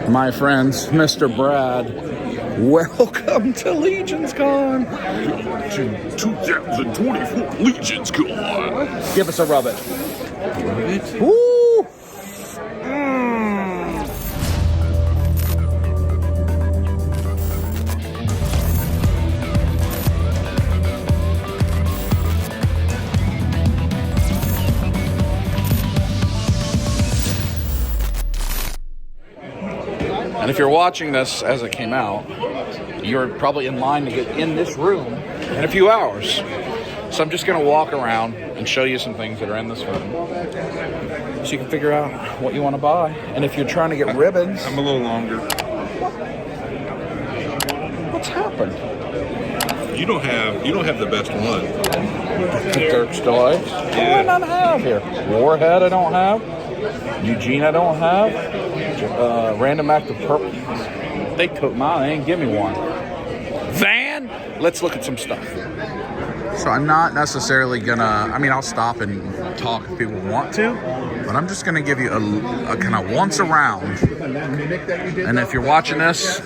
My friends, Mr. Brad, welcome to LegionsCon. 2024 LegionsCon. Give us a rub it. Rub it? Woo! And if you're watching this as it came out, you're probably in line to get in this room in a few hours. So I'm just going to walk around and show you some things that are in this room, so you can figure out what you want to buy. And if you're trying to get ribbons, I'm a little longer. what's happened? You don't have the best one. Dirk's Delight. What do I not have here? Warhead I don't have. Eugene I don't have. Random Act of Purple. They took mine. They didn't give me one. Van. Let's look at some stuff. So I'm not necessarily gonna, I'll stop and talk if people want to, but I'm just gonna give you a kind of once around. And if you're watching this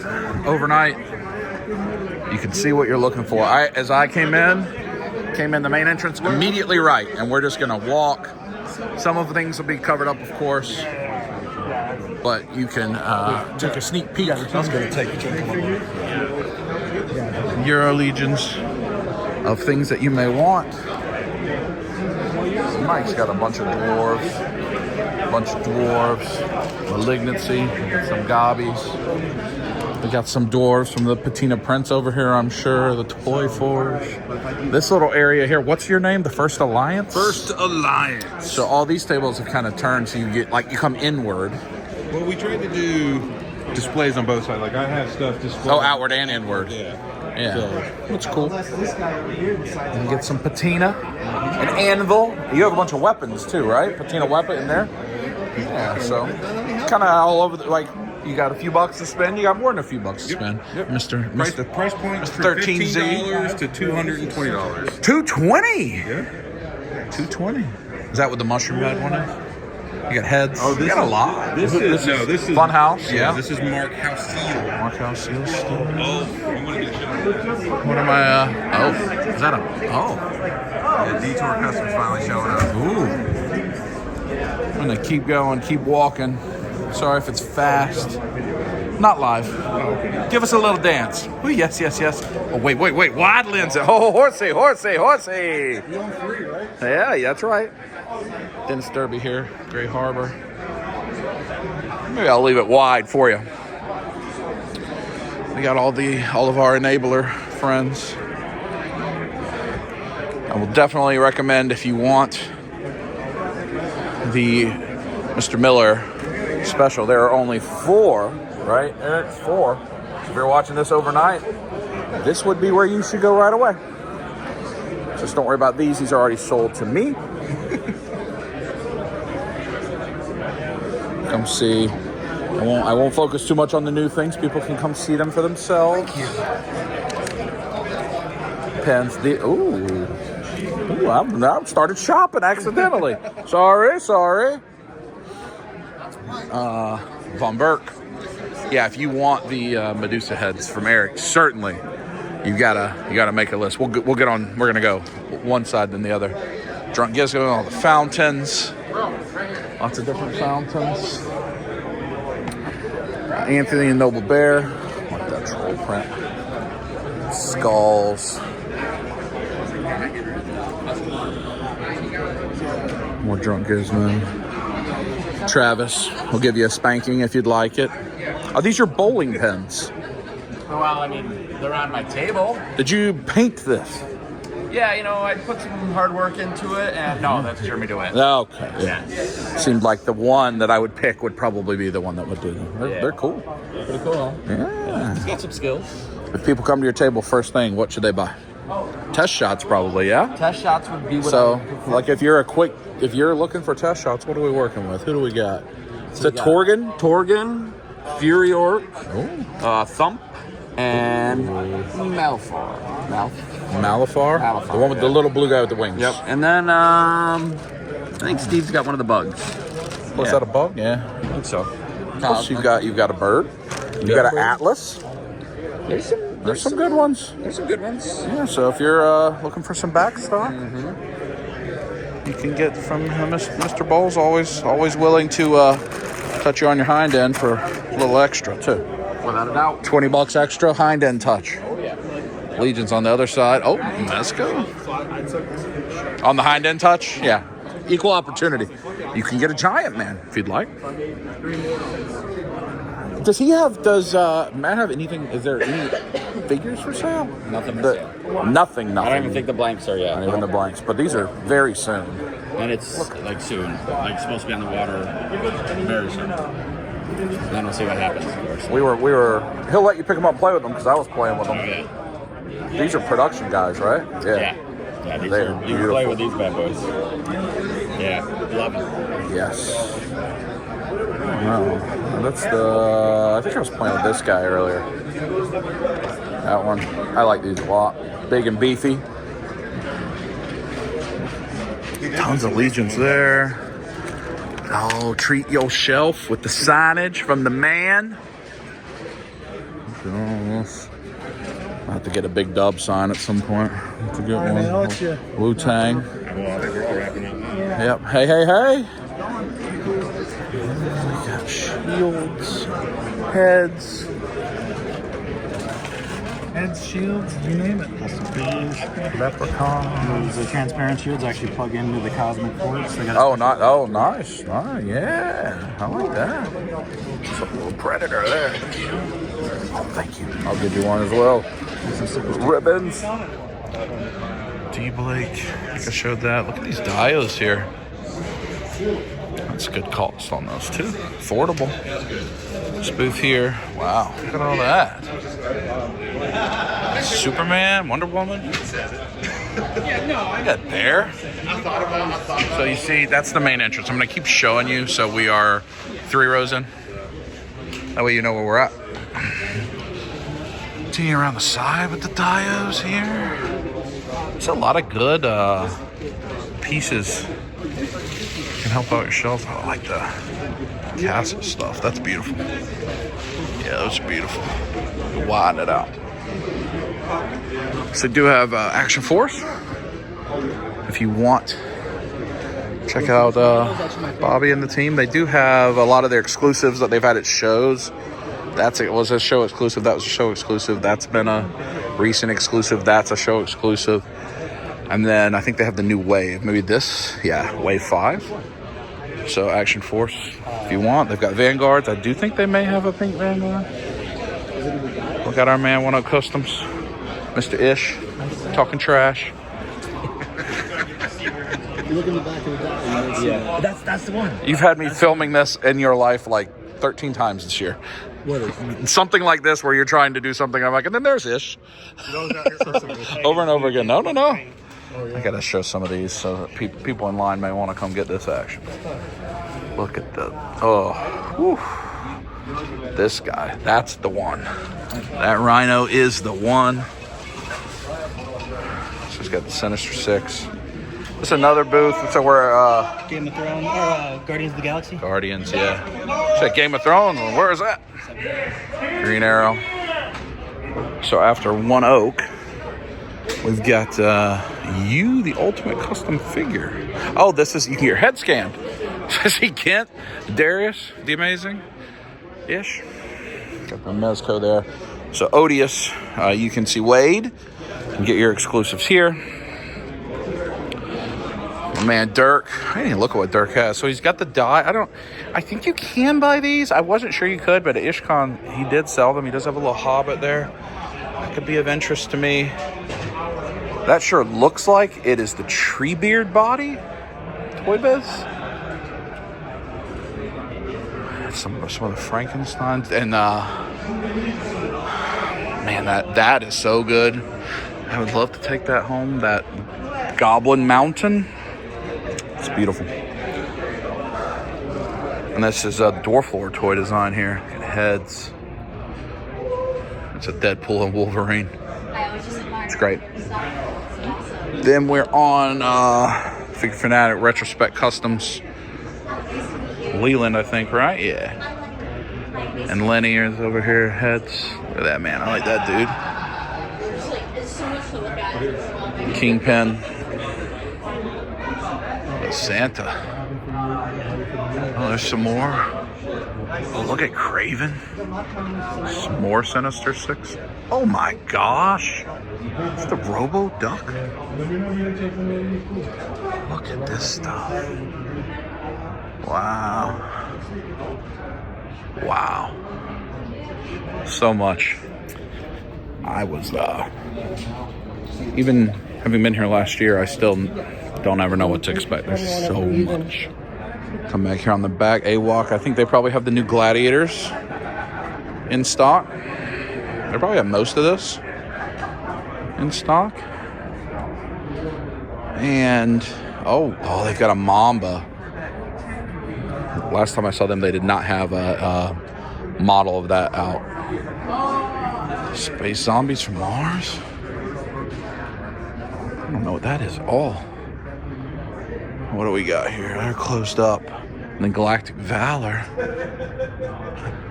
overnight, you can see what you're looking for. As I came in the main entrance immediately right, and we're just gonna walk. Some of the things will be covered up, of course, but you can take a sneak peek. I'm gonna take Euro Legions of things that you may want. Mike's got a bunch of dwarves, Malignancy, some gobbies. We got some dwarves from the Patina Prince over here, I'm sure, the Toy Forge. This little area here, what's your name? The First Alliance? First Alliance. So all these tables have kind of turned, so you get, you come inward. Well, we tried to do displays on both sides. Like, I have stuff displayed. Oh, outward and inward. Yeah. So, that's cool. You get some patina, an anvil. You have a bunch of weapons too, right? Patina weapon in there. Yeah, so kind of all over. You got a few bucks to spend. You got more than a few bucks to spend. Yep. Mr. Price point from 13Z $15 to $220. $220. Yeah. $220. Is that what the mushroom head one is? You got heads. Oh, you got a lot. This is Fun House. Yeah. This is Mark House Seal. Mark House Seal. Oh, you want to get a shot? What am I? Is that a? Yeah, Detour Customs finally showing up. Ooh. I'm gonna keep going, keep walking. Sorry if it's fast. Not live. Give us a little dance. Ooh, yes. Oh, wait. Wide lens. Oh, horsey. You're on 3, right? Yeah, that's right. Dennis Derby here, Gray Harbor. Maybe I'll leave it wide for you. We got all of our enabler friends. I will definitely recommend, if you want the Mr. Miller special. There are only 4, right? Eric's 4. So if you're watching this overnight, this would be where you should go right away. Just don't worry about these. These are already sold to me. Come see. I won't focus too much on the new things. People can come see them for themselves. Pens. I've started shopping accidentally. Sorry. Von Berk. Yeah, if you want the Medusa heads from Eric, certainly you gotta make a list. We'll get on. We're gonna go one side than the other. Drunk Gizmo, all the fountains. Lots of different fountains. Anthony and Noble Bear. Like that troll print. Skulls. More Drunk Gizmo. Travis will give you a spanking if you'd like it. Are these your bowling pins? Well, they're on my table. Did you paint this? Yeah, I put some hard work into it, and no, that's Jeremy DeWitt. Okay, yeah. Seemed like the one that I would pick would probably be the one that would do them. They're cool. Pretty cool, huh? Yeah. He's got some skills. If people come to your table first thing, what should they buy? Test shots, probably, yeah? Test shots would be what So, if you're looking for test shots, what are we working with? Who do we got? Is it Torgan? Torgan, Fury Orc, Thump, and Malfar. Malifar? The one with the little blue guy with the wings. Yep. And then I think Steve's got one of the bugs. Was that a bug? Yeah. I think so. You've got a bird. You've got an atlas. There's some good ones. There's some good ones. Yeah, so if you're looking for some backstock, you can get from Mr. Bowles. Always willing to touch you on your hind end for a little extra too. Without a doubt. $20 extra hind end touch. Oh yeah. Legion's on the other side. Oh, Mesco. On the hind end touch, yeah. Equal opportunity. You can get a giant man if you'd like. Does Matt have anything? Is there any figures for sale? Nothing for sale. Nothing. I don't even think the blanks are yet. Not even the blanks, but these are very soon. And it's like soon. Like supposed to be on the water very soon. Then we'll see what happens, of course. We were. He'll let you pick them up and play with them because I was playing with them. Oh, yeah. These are production guys, right? Yeah, these They're are, you can play with these bad boys. Yeah, love them. Yes. No, that's the. I think I was playing with this guy earlier. That one. I like these a lot. Big and beefy. Tons of Legions there. Oh, treat your shelf with the signage from the man. I'll have to get a Big Dub sign at some point. That's a good one. Wu-Tang. Yep. Hey. We got shields, heads. Heads, shields, you name it. Leprechaun. Those transparent shields actually plug into the cosmic force. Nice. Yeah, I like that. Just a little predator there. Oh, thank you. I'll give you one as well. Ribbons. D. Blake. I think I showed that. Look at these dios here. That's a good cost on those too. Affordable. This booth here. Wow. Look at all that. Superman, Wonder Woman. I got there. So you see, that's the main entrance. I'm going to keep showing you. So we are 3 rows in. That way you know where we're at. Continuing around the side with the dios here. There's a lot of good pieces. Can help out your shelf. I like the castle stuff. That's beautiful. Yeah, those are beautiful. Widen it out. So do have Action Force. If you want, check out Bobby and the team. They do have a lot of their exclusives that they've had at shows. It was a show exclusive. That was a show exclusive. That's been a recent exclusive. That's a show exclusive. And then I think they have the new wave. Maybe this. Yeah, Wave 5. So Action Force, if you want. They've got Vanguards. I do think they may have a pink Vanguard. We got our man, One Up Customs. Mr. Ish. Talking trash. You look in the back of the dock. Yeah, that's the one. You've had me filming this in your life like 13 times this year. What is something like this where you're trying to do something. I'm like, and then there's Ish. Over and over again. No. I gotta show some of these so that people in line may want to come get this action. Look at this guy. That's the one. That Rhino is the one. So he's got the Sinister Six. This is another booth. So we're Game of Thrones or Guardians of the Galaxy? Guardians, yeah. Said Game of Thrones. Where is that? Green Arrow. So after One Oak, we've got you, the ultimate custom figure. Oh, this is, you can get your head scanned. See Kent, Darius, the amazing Ish. Got the Mezco there. So Odious, you can see Wade. You can get your exclusives here. My man Dirk, I didn't even look at what Dirk has. So he's got the die. I think you can buy these. I wasn't sure you could, but at IshCon he did sell them. He does have a little Hobbit there. That could be of interest to me. That sure looks like it is the Treebeard body. Toy Biz. Some of the Frankensteins. And man, that is so good. I would love to take that home. That Goblin Mountain. It's beautiful. And this is a Dwarf Lord toy design here. Heads. It's a Deadpool and Wolverine. It's great. Then we're on Figure Fanatic Retrospect Customs. Leland, I think, right? Yeah. And Lenny is over here, heads. Look at that, man. I like that dude. Kingpin. Santa. Oh, there's some more. Oh, look at Craven. Some more Sinister Six. Oh my gosh. It's the Robo Duck. Look at this stuff. Wow. Wow. So much. I was, even having been here last year, I still don't ever know what to expect. There's so much. Come back here on the back. A-Walk. I think they probably have the new Gladiators in stock. They probably have most of this in stock. And, oh, they've got a Mamba. Last time I saw them, they did not have a model of that out. Space Zombies from Mars? I don't know what that is at all. What do we got here? They're closed up. And then Galactic Valor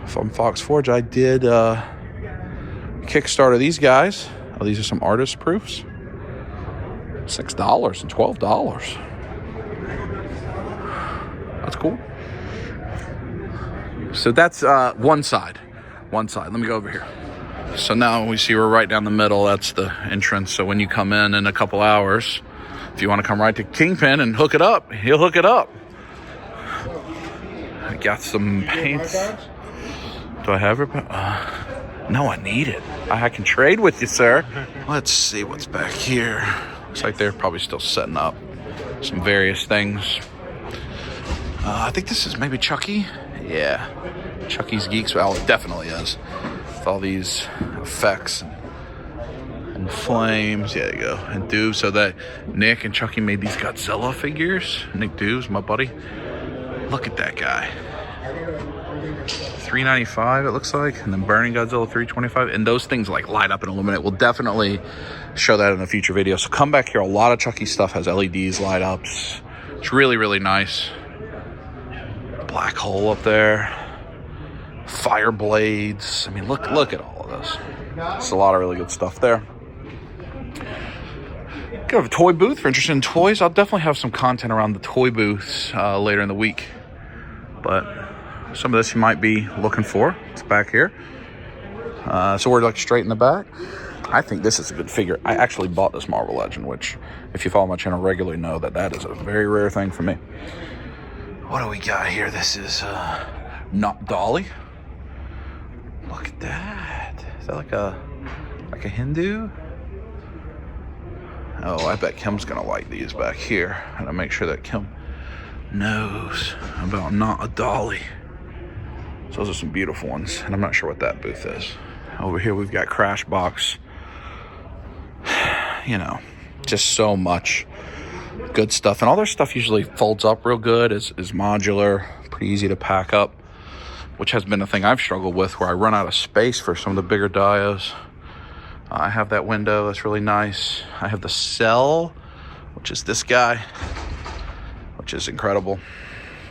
from Fox Forge. I did Kickstarter these guys. Oh, these are some artist proofs. $6 and $12. That's cool. So that's one side. One side. Let me go over here. So now we see we're right down the middle. That's the entrance. So when you come in a couple hours, if you want to come right to Kingpin and hook it up, he'll hook it up. I got some paints. Do I have it? No, I need it. I can trade with you, sir. Let's see what's back here. Looks like they're probably still setting up some various things. I think this is maybe Chucky. Yeah. Chucky's Geeks. Well, it definitely is. With all these effects and flames. Yeah, there you go. And Doobs. So that Nick and Chucky made these Godzilla figures. Nick Doobs, my buddy. Look at that guy. $395 it looks like, and then Burning Godzilla $325, and those things like light up and illuminate. We'll definitely show that in a future video. So come back here. A lot of Chucky stuff has LEDs, light ups. It's really, really nice. Black hole up there. Fire blades. I mean, look at all of this. It's a lot of really good stuff there. Could have a toy booth if you're interested in toys. I'll definitely have some content around the toy booths later in the week. But some of this you might be looking for. It's back here. So we're like straight in the back. I think this is a good figure. I actually bought this Marvel Legend, which if you follow my channel regularly know that is a very rare thing for me. What do we got here? This is not Dolly. Look at that. Is that like a Hindu? Oh, I bet Kim's gonna like these back here. And I'll make sure that Kim knows about Not a Dolly. So those are some beautiful ones, and I'm not sure what that booth is. Over here we've got Crash Box. You know, just so much good stuff. And all their stuff usually folds up real good, is modular, pretty easy to pack up, which has been a thing I've struggled with, where I run out of space for some of the bigger dios. I have that window, that's really nice. I have the Cell, which is this guy, which is incredible.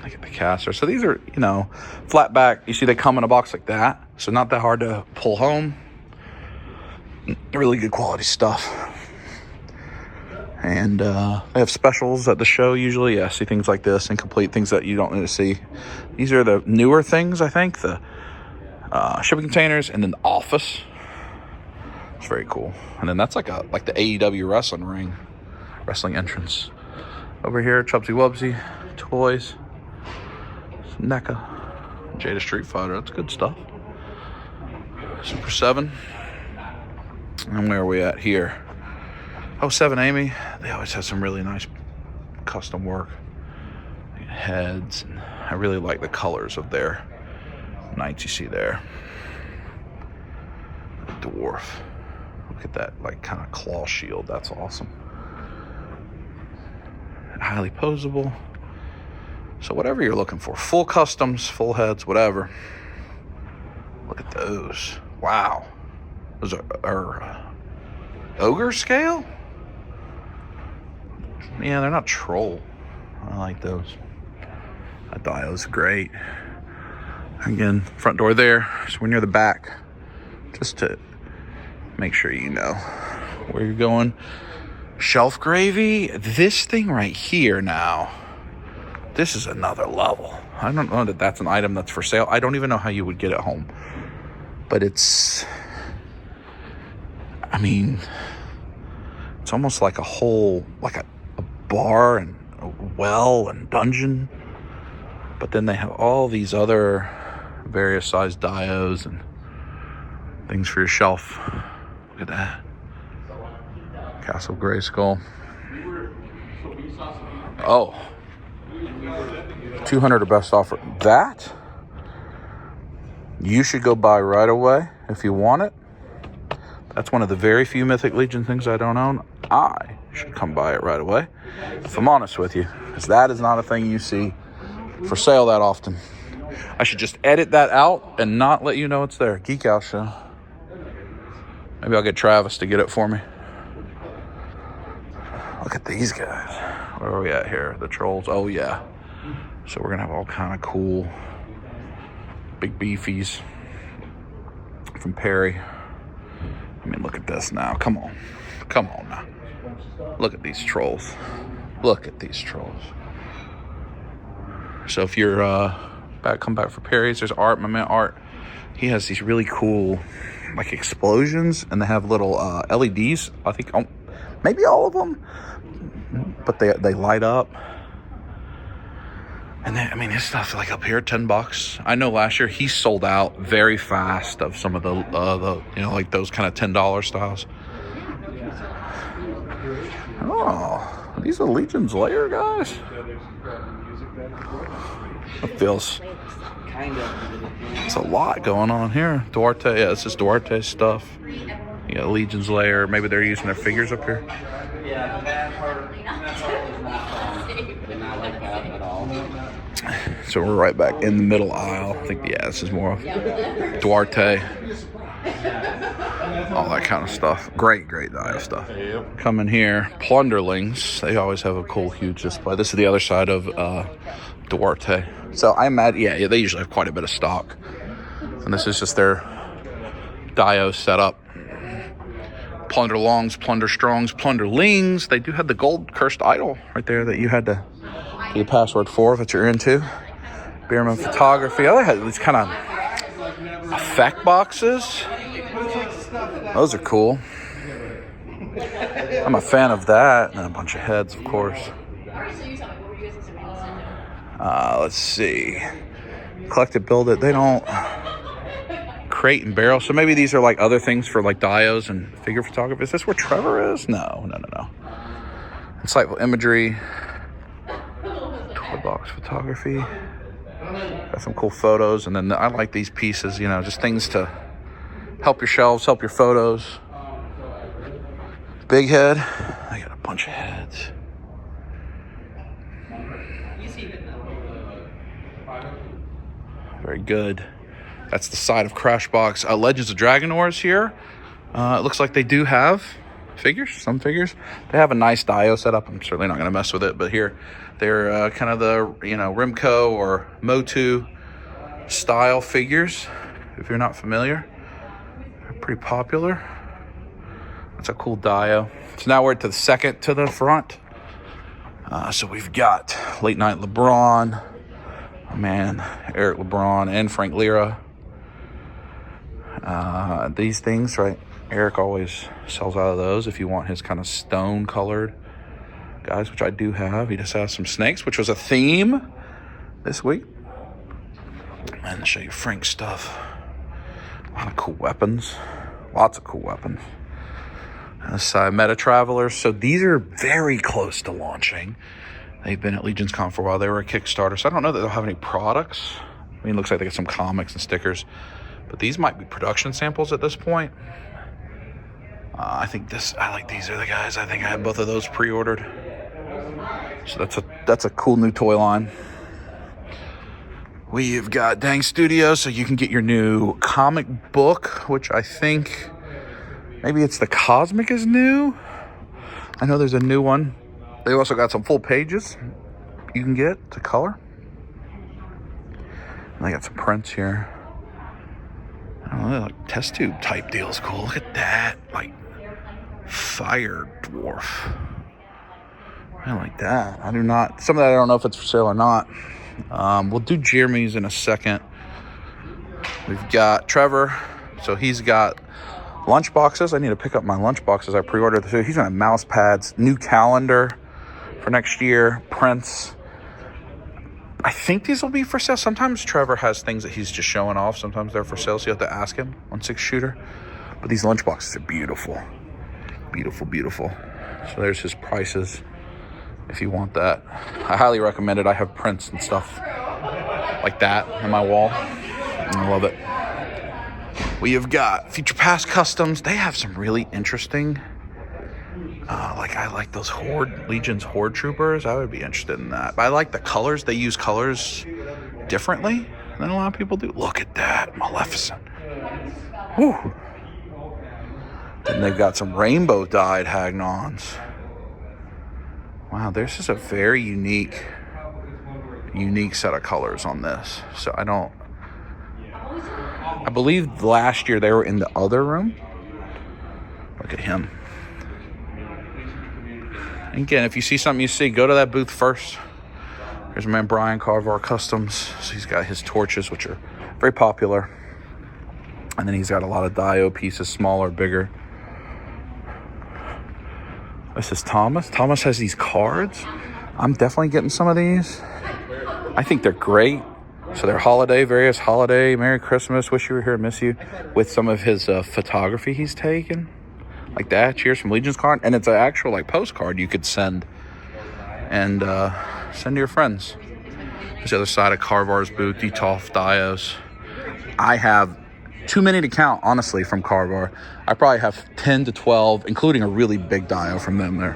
Look at the caster. So these are, you know, flat back. You see they come in a box like that, so not that hard to pull home. Really good quality stuff. And they have specials at the show usually. Yeah, see things like this, incomplete things that you don't need to see. These are the newer things, I think. The shipping containers, and then the office. It's very cool. And then that's like the AEW wrestling ring, wrestling entrance. Over here, Chubsy Wubsy, toys, some NECA, Jada Street Fighter. That's good stuff. Super 7. And where are we at here? Oh, 7 Amy. They always have some really nice custom work. Heads. And I really like the colors of their knights you see there. The dwarf. Look at that, like, kind of claw shield. That's awesome. Highly posable. So whatever you're looking for, full customs, full heads, whatever. Look at those. Wow. Those are Ogre scale? Yeah, they're not troll. I like those. That dio's great. Again, front door there. So we're near the back, just to make sure you know where you're going. Shelf gravy. This thing right here now, this is another level. I don't know that that's an item that's for sale. I don't even know how you would get it home. But it's, I mean, it's almost like a whole, like a bar and a well and dungeon. But then they have all these other various sized dios and things for your shelf. Look at that. Castle Grayskull. Oh. 200 or best offer. That you should go buy right away if you want it. That's one of the very few Mythic Legion things I don't own. I should come buy it right away, if I'm honest with you, because that is not a thing you see for sale that often. I should just edit that out and not let you know it's there. Geek Out Show. Maybe I'll get Travis to get it for me. Look at these guys. Where are we at here? The trolls. Oh yeah. So we're gonna have all kind of cool big beefies from Perry. I mean, look at this now. Come on now. Look at these trolls. Look at these trolls. So if you're come back for Perry's, there's Art, my man Art. He has these really cool like explosions, and they have little LEDs. I think maybe all of them, but they light up. And then, I mean, his stuff's like up here, $10. I know last year he sold out very fast of some of the you know, like those kind of $10 styles. Oh, these are Legion's Lair guys. It feels, it's a lot going on here. Duarte, yeah, this is Duarte's stuff. You got Legion's Lair. Maybe they're using their figures up here. So we're right back in the middle aisle. I think, yeah, this is more of Duarte. All that kind of stuff. Great dive stuff. Come in here. Plunderlings. They always have a cool, huge display. This is the other side of Duarte. So I'm at, yeah, they usually have quite a bit of stock. And this is just their Dio setup. Plunder Longs, Plunder Strongs, Plunderlings. They do have the gold cursed idol right there that you had to get a password for that you're into. Bierman Photography. Oh, they had these kind of effect boxes. Those are cool. I'm a fan of that. And a bunch of heads, of course. Let's see. Collect it, build it. They don't crate and barrel. So maybe these are like other things for like dios and figure photography. Is this where Trevor is? No. Insightful imagery. Toy box photography. Got some cool photos. And then I like these pieces, you know, just things to help your shelves, help your photos. Big head. I got a bunch of heads. Very good. That's the side of Crashbox. Legends of Dragonors here. It looks like they do have figures, some figures. They have a nice Dio setup. I'm certainly not going to mess with it, but here they're kind of the, you know, Rimco or Motu style figures. If you're not familiar, they're pretty popular. That's a cool Dio. So now we're to the second to the front. So we've got Late Night LeBron, my man Eric LeBron, and Frank Lira. These things, right? Eric always sells out of those if you want his kind of stone colored guys, which I do have. He just has some snakes, which was a theme this week. And show you Frank's stuff. A lot of cool weapons. Lots of cool weapons. And this side, Meta Travelers. So these are very close to launching. They've been at LegionsCon for a while. They were a Kickstarter, so I don't know that they'll have any products. I mean, it looks like they got some comics and stickers. But these might be production samples at this point. I like these are the guys. I think I have both of those pre-ordered. So that's a cool new toy line. We've got Dang Studios, so you can get your new comic book, which I think maybe it's the Cosmic is new. I know there's a new one. They also got some full pages you can get to color. And I got some prints here. I don't know, like test tube type deal is cool. Look at that, like fire dwarf. I like that. I do not. Some of that I don't know if it's for sale or not. We'll do Jeremy's in a second. We've got Trevor. So he's got lunch boxes. I need to pick up my lunch boxes. I pre-ordered. So he's gonna have mouse pads, new calendar for next year, prints. I think these will be for sale. Sometimes Trevor has things that he's just showing off. Sometimes they're for sale, so you have to ask him on 6-shooter. But these lunch boxes are beautiful. Beautiful, beautiful. So there's his prices if you want that. I highly recommend it. I have prints and stuff like that on my wall. I love it. We have got Future Past Customs. They have some really interesting, I like those Legion's Horde Troopers. I would be interested in that. But I like the colors. They use colors differently than a lot of people do. Look at that, Maleficent. Whew. Then they've got some rainbow dyed Hagnons. Wow, this is a very unique set of colors on this. So I believe last year they were in the other room. Look at him. And again, if you see something you see, go to that booth first. There's my man Brian Carvar Customs. So he's got his torches, which are very popular. And then he's got a lot of Dio pieces, smaller, bigger. This is Thomas. Thomas has these cards. I'm definitely getting some of these. I think they're great. So they're various holiday, Merry Christmas, wish you were here, miss you, with some of his photography he's taken. Like that, cheers from LegionsCon. And it's an actual postcard you could send and send to your friends. There's the other side of Carvar's booth, Detolf Dios. I have too many to count, honestly, from Carvar. I probably have 10 to 12, including a really big Dio from them. They're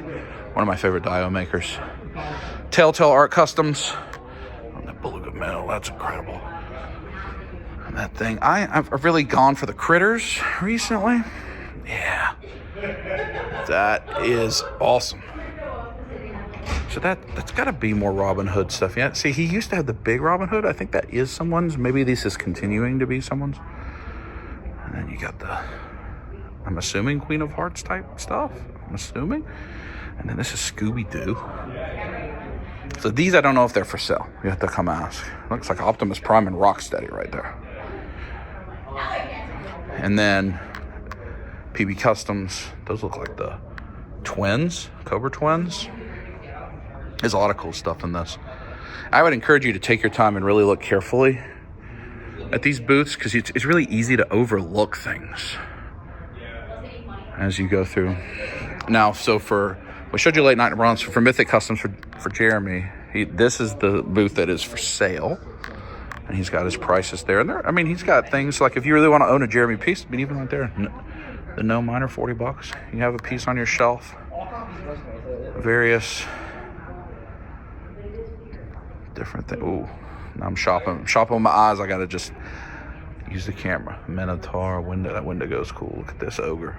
one of my favorite Dio makers. Telltale Art Customs. Beluga metal, that's incredible. And that thing, I've really gone for the critters recently. Yeah, that is awesome. So that's got to be more Robin Hood stuff. Yeah, see, he used to have the big Robin Hood. I think that is someone's. Maybe this is continuing to be someone's. And then you got I'm assuming Queen of Hearts type stuff. I'm assuming. And then this is Scooby-Doo. So these, I don't know if they're for sale. You have to come ask. Looks like Optimus Prime and Rocksteady right there. And then PB Customs. Those look like the twins, Cobra twins. There's a lot of cool stuff in this. I would encourage you to take your time and really look carefully at these booths, because it's really easy to overlook things as you go through. Now, so we showed you Late Night Runs for Mythic Customs for Jeremy. This is the booth that is for sale, and he's got his prices there. And he's got things like if you really want to own a Jeremy piece, even right there, the No Minor, $40. You have a piece on your shelf. Various different things. Ooh, now I'm shopping with my eyes. I gotta just use the camera. Minotaur window. That window goes cool. Look at this Ogre.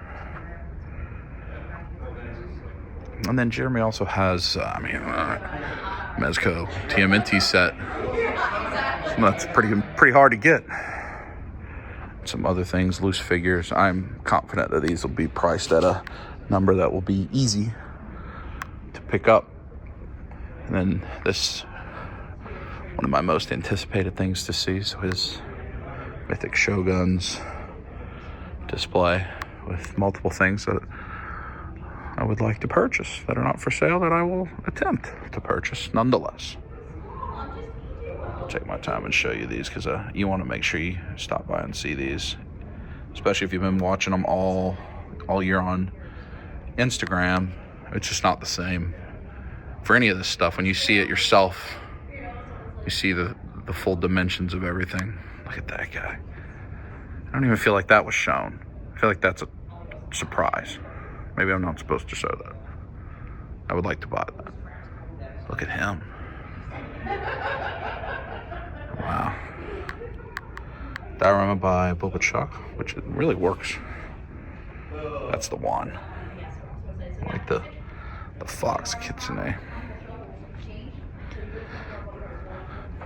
And then Jeremy also has, Mezco TMNT set. That's pretty hard to get. Some other things, loose figures. I'm confident that these will be priced at a number that will be easy to pick up. And then this, one of my most anticipated things to see. So his Mythic Shoguns display with multiple things that I would like to purchase that are not for sale, that I will attempt to purchase nonetheless. I'll take my time and show you these, because you want to make sure you stop by and see these, especially if you've been watching them all year on Instagram. It's just not the same for any of this stuff. When you see it yourself, you see the full dimensions of everything. Look at that guy. I don't even feel like that was shown. I feel like that's a surprise. Maybe I'm not supposed to show that. I would like to buy that. Look at him. Wow. Diorama by Boba Chuck, which really works. That's the one. I like the Fox Kitsune.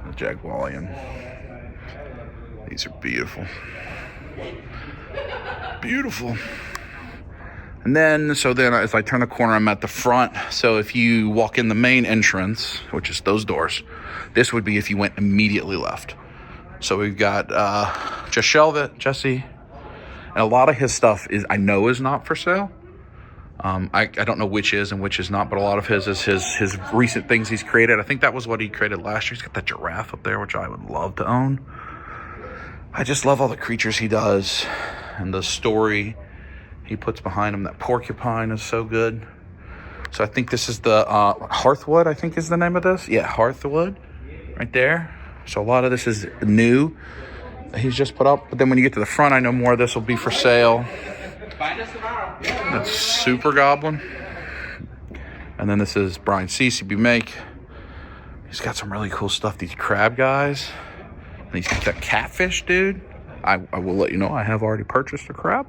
The Jaguarian. These are beautiful. Beautiful. And then, so then as I turn the corner, I'm at the front. So if you walk in the main entrance, which is those doors, this would be if you went immediately left. So we've got Just Shelve It, Jesse. And a lot of his stuff I know is not for sale. I don't know which is and which is not, but a lot of his is his recent things he's created. I think that was what he created last year. He's got that giraffe up there, which I would love to own. I just love all the creatures he does and the story he puts behind him. That porcupine is so good. So I think this is the Hearthwood, I think is the name of this. Yeah, Hearthwood right there. So a lot of this is new that he's just put up. But then when you get to the front, I know more of this will be for sale. That's Super Goblin. And then this is Brian CCB Make. He's got some really cool stuff. These crab guys. And he's got that catfish, dude. I will let you know I have already purchased a crab,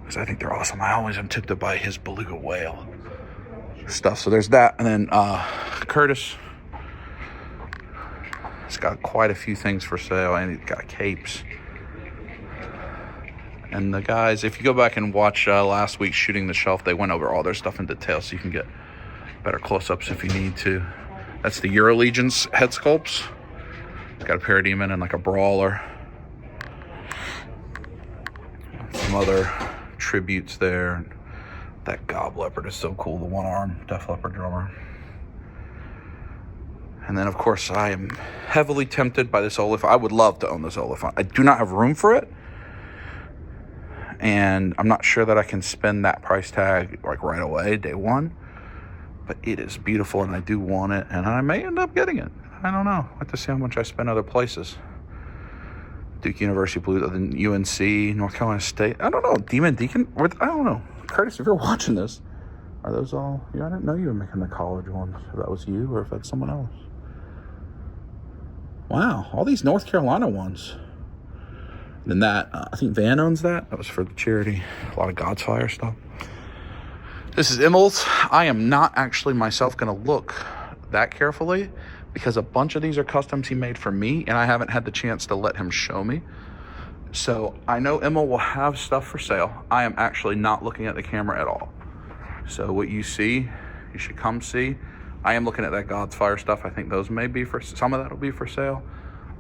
because I think they're awesome. I always am tempted by his beluga whale stuff. So there's that. And then Curtis, he's got quite a few things for sale, and he's got capes. And the guys, if you go back and watch last week's Shooting the Shelf, they went over all their stuff in detail, so you can get better close-ups if you need to. That's the Euro Legions head sculpts. It's got a parademon and like a brawler. Some other tributes there. That gob leopard is so cool, the one-arm Def Leppard drummer. And then, of course, I am heavily tempted by this Oliphant. I would love to own this Oliphant. I do not have room for it. And I'm not sure that I can spend that price tag like right away, day one. But it is beautiful, and I do want it. And I may end up getting it. I don't know. I have to see how much I spend other places. Duke University Blue, then UNC, North Carolina State. I don't know. Demon Deacon? I don't know. Curtis, if you're watching this, are those all? Yeah, I didn't know you were making the college ones. If that was you or if that's someone else. Wow. All these North Carolina ones. Then that, I think Van owns that. That was for the charity. A lot of Godsfire stuff. This is Immel's. I am not actually myself going to look that carefully, because a bunch of these are customs he made for me, and I haven't had the chance to let him show me. So I know Immel will have stuff for sale. I am actually not looking at the camera at all. So what you see, you should come see. I am looking at that Godsfire stuff. I think those may be some of that will be for sale.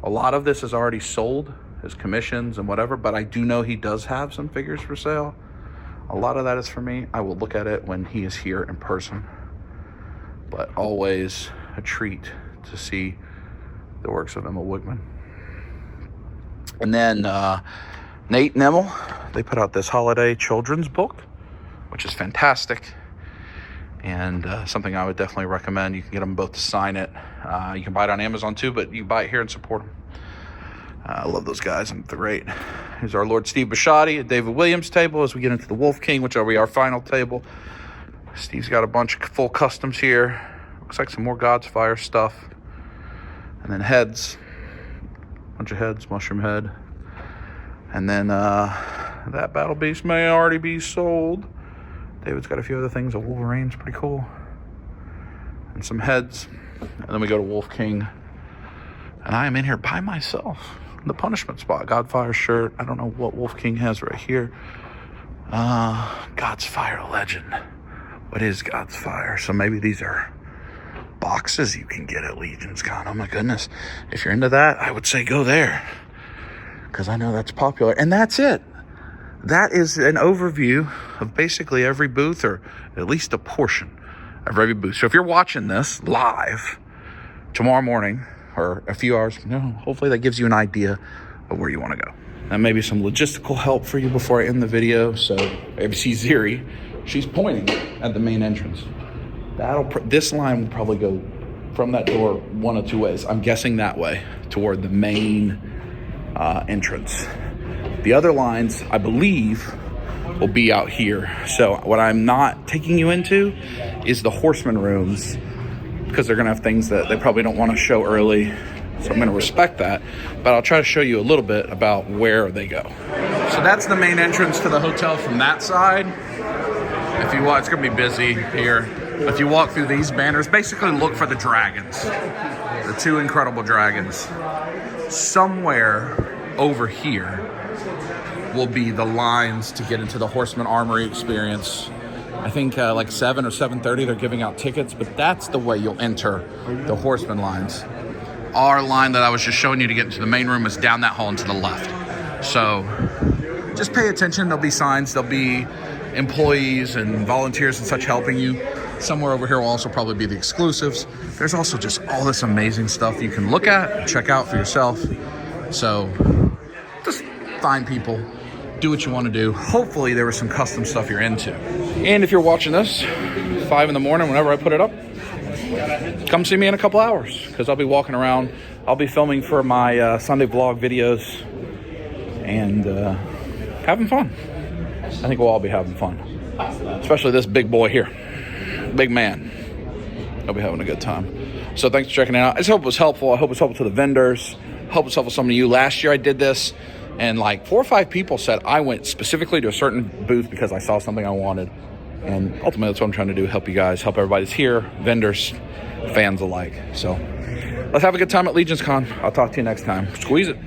A lot of this is already sold, his commissions and whatever, but I do know he does have some figures for sale. A lot of that is for me. I will look at it when he is here in person. But always a treat to see the works of Emma Wigman. And then Nate and Emil, they put out this holiday children's book, which is fantastic, and something I would definitely recommend. You can get them both to sign it. You can buy it on Amazon too, but you can buy it here and support them. I love those guys, and they're great. Here's our Lord Steve Bisciotti at David Williams' table as we get into the Wolf King, which will be our final table. Steve's got a bunch of full customs here. Looks like some more Godsfire stuff. And then heads. Bunch of heads, mushroom head. And then that Battle Beast may already be sold. David's got a few other things. A Wolverine's pretty cool. And some heads. And then we go to Wolf King. And I am in here by myself. In the punishment spot. Godfire shirt. I don't know what Wolf King has right here. Godsfire Legend. What is Godsfire? So maybe these are boxes you can get at LegionsCon. Oh my goodness. If you're into that, I would say go there, because I know that's popular. And that's it. That is an overview of basically every booth, or at least a portion of every booth. So if you're watching this live tomorrow morning or a few hours from now, hopefully that gives you an idea of where you want to go. And maybe some logistical help for you before I end the video. So if you see Ziri, she's pointing at the main entrance. This line will probably go from that door one of two ways. I'm guessing that way, toward the main entrance. The other lines, I believe, will be out here. So what I'm not taking you into is the horseman rooms, because they're going to have things that they probably don't want to show early. So I'm going to respect that. But I'll try to show you a little bit about where they go. So that's the main entrance to the hotel from that side. If you watch, it's going to be busy here. If you walk through these banners, basically look for the dragons. The two incredible dragons. Somewhere over here will be the lines to get into the Horseman Armory experience. I think like 7 or 7:30 they're giving out tickets, but that's the way you'll enter the Horseman lines. Our line that I was just showing you to get into the main room is down that hall and to the left. So just pay attention. There'll be signs, there'll be employees and volunteers and such helping you. Somewhere over here will also probably be the exclusives. There's also just all this amazing stuff you can look at and check out for yourself. So just find people, do what you want to do. Hopefully there was some custom stuff you're into. And if you're watching this 5 in the morning, whenever I put it up, come see me in a couple hours, because I'll be walking around. I'll be filming for my Sunday vlog videos and having fun. I think we'll all be having fun, especially this big boy here, big man. I'll be having a good time. So thanks for checking it out. I just hope it was helpful. I hope it's helpful to the vendors. I hope it's helpful to some of you. Last year I did this, and like 4 or 5 people said I went specifically to a certain booth because I saw something I wanted. And ultimately that's what I'm trying to do, help you guys, help everybody that's here, vendors, fans alike. So let's have a good time at LegionsCon. I'll talk to you next time. Squeeze it.